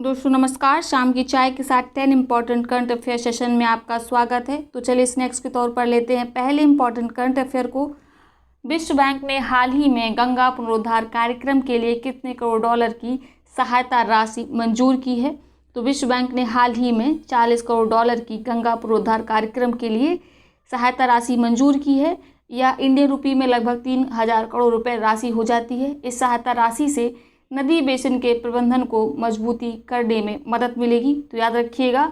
दोस्तों नमस्कार। शाम की चाय के साथ 10 इम्पॉर्टेंट करंट अफेयर सेशन में आपका स्वागत है। तो चलिए स्नैक्स के तौर पर लेते हैं पहले इम्पॉर्टेंट करंट अफेयर को। विश्व बैंक ने हाल ही में गंगा पुनरुद्धार कार्यक्रम के लिए कितने करोड़ डॉलर की सहायता राशि मंजूर की है? तो विश्व बैंक ने हाल ही में 40 करोड़ डॉलर की गंगा पुनरुद्धार कार्यक्रम के लिए सहायता राशि मंजूर की है, या इंडियन रुपये में लगभग 3000 करोड़ रुपए राशि हो जाती है। इस सहायता राशि से नदी बेसिन के प्रबंधन को मजबूती करने में मदद मिलेगी। तो याद रखिएगा,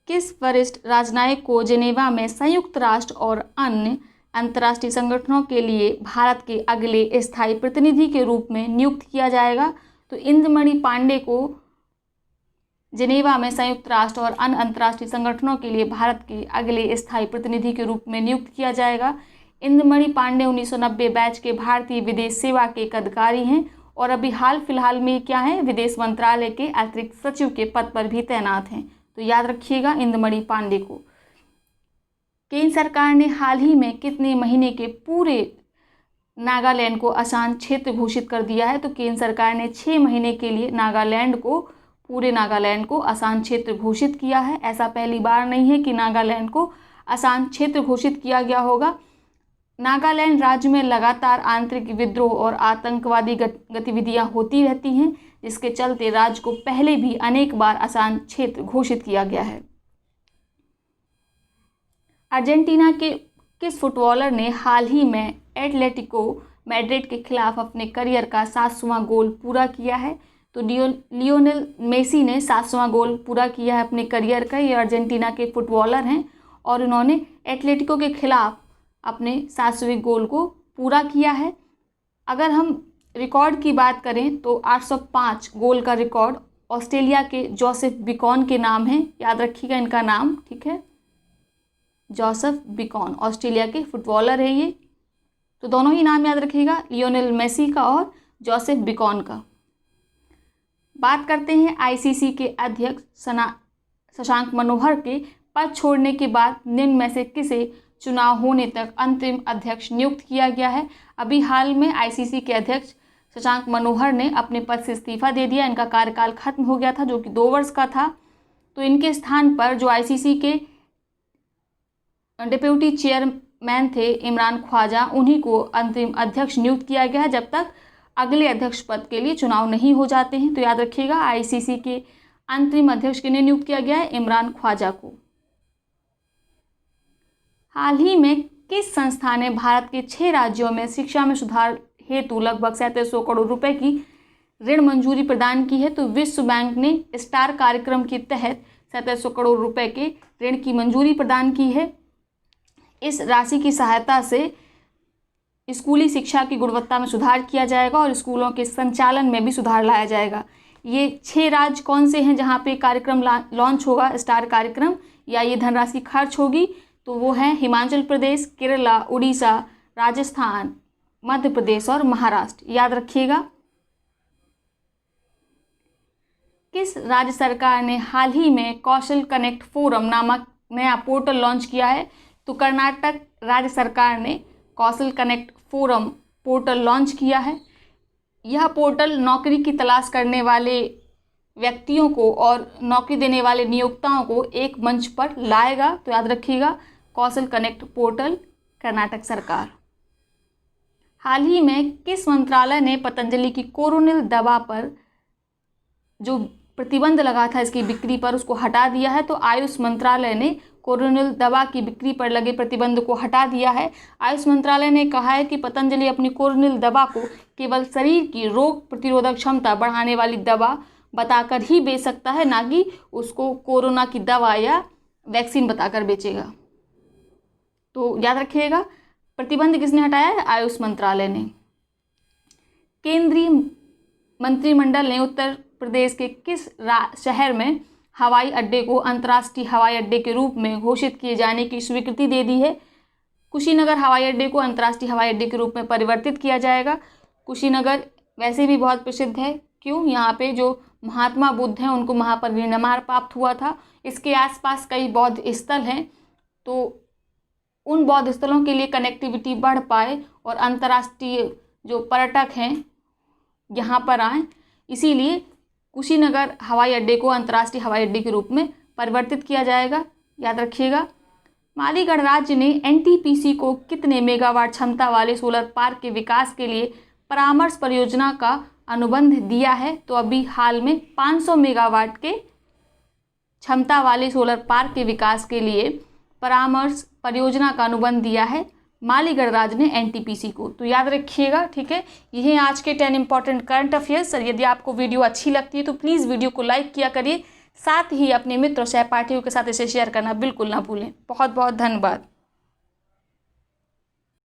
किस वरिष्ठ राजनयिक को जेनेवा में संयुक्त राष्ट्र और अन्य अंतर्राष्ट्रीय संगठनों के लिए भारत के अगले स्थायी प्रतिनिधि के रूप में नियुक्त किया जाएगा? तो इंद्रमणि पांडे को जेनेवा में संयुक्त राष्ट्र और अन्य अंतर्राष्ट्रीय संगठनों के लिए भारत के अगले स्थायी प्रतिनिधि के रूप में नियुक्त किया जाएगा। इंद्रमणि पांडे 1990 बैच के भारतीय विदेश सेवा के एक अधिकारी हैं और अभी हाल फिलहाल में क्या है, विदेश मंत्रालय के अतिरिक्त सचिव के पद पर भी तैनात हैं। तो याद रखिएगा इंद्रमणि पांडे को। केंद्र सरकार ने हाल ही में कितने महीने के पूरे नागालैंड को आसान क्षेत्र घोषित कर दिया है? तो केंद्र सरकार ने 6 महीने के लिए पूरे नागालैंड को आसान क्षेत्र घोषित किया है। ऐसा पहली बार नहीं है कि नागालैंड को आसान क्षेत्र घोषित किया गया होगा। नागालैंड राज्य में लगातार आंतरिक विद्रोह और आतंकवादी गतिविधियां होती रहती हैं, जिसके चलते राज्य को पहले भी अनेक बार आसान क्षेत्र घोषित किया गया है। अर्जेंटीना के किस फुटबॉलर ने हाल ही में एटलेटिको मैड्रिड के खिलाफ अपने करियर का 7वां गोल पूरा किया है? तो लियोनेल मेसी ने 7वां गोल पूरा किया है अपने करियर का। ये अर्जेंटीना के फुटबॉलर हैं और उन्होंने एटलेटिको के खिलाफ अपने 7वें गोल को पूरा किया है। अगर हम रिकॉर्ड की बात करें तो 805 गोल का रिकॉर्ड ऑस्ट्रेलिया के जोसेफ बिकॉन के नाम है। याद रखिएगा इनका नाम, ठीक है, जोसेफ बिकॉन ऑस्ट्रेलिया के फुटबॉलर है ये। तो दोनों ही नाम याद रखिएगा, लियोनेल मेसी का और जोसेफ बिकॉन का। बात करते हैं आईसीसी के अध्यक्ष शशांक मनोहर के पद छोड़ने के बाद निम्न में से किसे चुनाव होने तक अंतरिम अध्यक्ष नियुक्त किया गया है? अभी हाल में आईसीसी के अध्यक्ष शशांक मनोहर ने अपने पद से इस्तीफा दे दिया। इनका कार्यकाल खत्म हो गया था, जो कि 2 वर्ष का था। तो इनके स्थान पर जो आईसीसी के डिप्यूटी चेयरमैन थे इमरान ख्वाजा, उन्हीं को अंतरिम अध्यक्ष नियुक्त किया गया है जब तक अगले अध्यक्ष पद के लिए चुनाव नहीं हो जाते हैं। तो याद रखिएगा आईसीसी के अंतरिम अध्यक्ष के लिए नियुक्त किया गया है इमरान ख्वाजा को। हाल ही में किस संस्था ने भारत के 6 राज्यों में शिक्षा में सुधार हेतु लगभग 3700 करोड़ रुपए की ऋण मंजूरी प्रदान की है? तो विश्व बैंक ने स्टार कार्यक्रम के तहत 3700 करोड़ रुपए के ऋण की मंजूरी प्रदान की है। इस राशि की सहायता से स्कूली शिक्षा की गुणवत्ता में सुधार किया जाएगा और स्कूलों के संचालन में भी सुधार लाया जाएगा। ये 6 राज्य कौन से हैं जहाँ पे कार्यक्रम लॉन्च होगा, स्टार कार्यक्रम, या ये धनराशि खर्च होगी? तो वो हैं हिमाचल प्रदेश, केरला, उड़ीसा, राजस्थान, मध्य प्रदेश और महाराष्ट्र। याद रखिएगा। किस राज्य सरकार ने हाल ही में कौशल कनेक्ट फोरम नामक नया पोर्टल लॉन्च किया है? तो कर्नाटक राज्य सरकार ने कौशल कनेक्ट फोरम पोर्टल लॉन्च किया है। यह पोर्टल नौकरी की तलाश करने वाले व्यक्तियों को और नौकरी देने वाले नियोक्ताओं को एक मंच पर लाएगा। तो याद रखिएगा कौशल कनेक्ट पोर्टल, कर्नाटक सरकार। हाल ही में किस मंत्रालय ने पतंजलि की कोरोनिल दवा पर जो प्रतिबंध लगा था इसकी बिक्री पर, उसको हटा दिया है? तो आयुष मंत्रालय ने कोरोनिल दवा की बिक्री पर लगे प्रतिबंध को हटा दिया है। आयुष मंत्रालय ने कहा है कि पतंजलि अपनी कोरोनिल दवा को केवल शरीर की रोग प्रतिरोधक क्षमता बढ़ाने वाली दवा बताकर ही बेच सकता है, ना कि उसको कोरोना की दवा या वैक्सीन बताकर बेचेगा। तो याद रखिएगा प्रतिबंध किसने हटाया है? आयुष मंत्रालय ने। केंद्रीय मंत्रिमंडल ने उत्तर प्रदेश के किस शहर में हवाई अड्डे को अंतर्राष्ट्रीय हवाई अड्डे के रूप में घोषित किए जाने की स्वीकृति दे दी है? कुशीनगर हवाई अड्डे को अंतर्राष्ट्रीय हवाई अड्डे के रूप में परिवर्तित किया जाएगा। कुशीनगर वैसे भी बहुत प्रसिद्ध है। क्यों? यहाँ पे जो महात्मा बुद्ध हैं उनको महापरिनिर्वाण प्राप्त हुआ था। इसके आसपास कई बौद्ध स्थल हैं, तो उन बौद्ध स्थलों के लिए कनेक्टिविटी बढ़ पाए और अंतर्राष्ट्रीय जो पर्यटक हैं यहाँ पर आएँ, इसीलिए कुशीनगर हवाई अड्डे को अंतर्राष्ट्रीय हवाई अड्डे के रूप में परिवर्तित किया जाएगा, याद रखिएगा। माली गणराज्य ने एनटीपीसी को कितने मेगावाट क्षमता वाले सोलर पार्क के विकास के लिए परामर्श परियोजना का अनुबंध दिया है? तो अभी हाल में 500 मेगावाट के क्षमता वाले सोलर पार्क के विकास के लिए परामर्श परियोजना का अनुबंध दिया है माली गणराज्य ने एनटीपीसी को। तो याद रखिएगा, ठीक है। यही आज के 10 इंपॉर्टेंट करंट अफेयर्स। सर यदि आपको वीडियो अच्छी लगती है तो प्लीज़ वीडियो को लाइक किया करिए, साथ ही अपने मित्र और सहपाठियों के साथ इसे शेयर करना बिल्कुल ना भूलें। बहुत बहुत धन्यवाद।